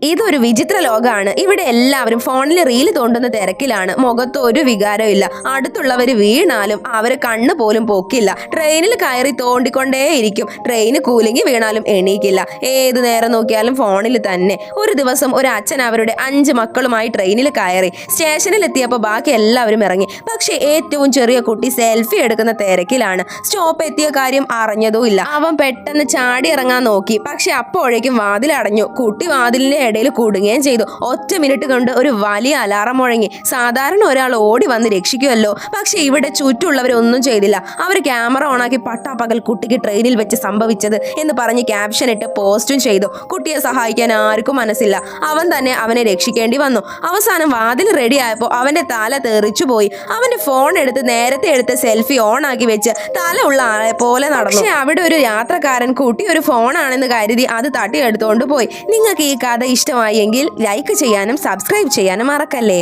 ഇതൊരു വിചിത്ര ലോകമാണ്. ഇവിടെ എല്ലാവരും ഫോണിൽ റീല് തോണ്ടുന്ന തിരക്കിലാണ്. മുഖത്ത് ഒരു വികാരവും ഇല്ല. അടുത്തുള്ളവർ വീണാലും അവര് കണ്ണ് പോലും പൊക്കില്ല. ട്രെയിനിൽ കയറി തോണ്ടിക്കൊണ്ടേയിരിക്കും. ട്രെയിന് കൂലിങ്ങി വീണാലും എണീക്കില്ല. ഏത് നേരം നോക്കിയാലും ഫോണിൽ തന്നെ. ഒരു ദിവസം ഒരു അച്ഛൻ അവരുടെ 5 മക്കളുമായി ട്രെയിനിൽ കയറി. സ്റ്റേഷനിൽ എത്തിയപ്പോൾ ബാക്കി എല്ലാവരും ഇറങ്ങി. പക്ഷെ ഏറ്റവും ചെറിയ കുട്ടി സെൽഫി എടുക്കുന്ന തിരക്കിലാണ്. സ്റ്റോപ്പ് എത്തിയ കാര്യം അറിഞ്ഞതുമില്ല. അവൻ പെട്ടെന്ന് ചാടി ഇറങ്ങാൻ നോക്കി. പക്ഷെ അപ്പോഴേക്കും വാതിലടഞ്ഞു. കുട്ടി വാതിലിന്റെ ഇടയിൽ കുടുങ്ങുകയും ചെയ്തു. ഒറ്റ മിനിറ്റ് കൊണ്ട് ഒരു വലിയ അലാറം മുഴങ്ങി. സാധാരണ ഒരാൾ ഓടി വന്ന് രക്ഷിക്കുമല്ലോ. പക്ഷെ ഇവിടെ ചുറ്റുള്ളവരൊന്നും ചെയ്തില്ല. അവർ ക്യാമറ ഓണാക്കി പട്ടാപ്പകൽ കുട്ടിക്ക് ട്രെയിനിൽ വെച്ച് സംഭവിച്ചത് എന്ന് പറഞ്ഞ് ക്യാപ്ഷൻ ഇട്ട് പോസ്റ്റും ചെയ്തു. കുട്ടിയെ സഹായിക്കാൻ ആർക്കും മനസ്സില്ല. അവൻ തന്നെ അവനെ രക്ഷിക്കേണ്ടി വന്നു. അവസാനം വാതിൽ റെഡി ആയപ്പോൾ അവന്റെ തല തെറിച്ചു പോയി. അവന്റെ ഫോൺ എടുത്ത് നേരത്തെ എടുത്ത് സെൽഫി ഓൺ ആക്കി വെച്ച് തല ഉള്ള ആളെ പോലെ നടന്നു. പക്ഷെ അവിടെ ഒരു യാത്രക്കാരൻ കുട്ടി ഒരു ഫോണാണെന്ന് കരുതി അത് തട്ടിയെടുത്തോണ്ട് പോയി. നിങ്ങൾക്ക് ഈ കഥ ഇഷ്ടമായെങ്കിൽ ലൈക്ക് ചെയ്യാനും സബ്സ്ക്രൈബ് ചെയ്യാനും മറക്കല്ലേ.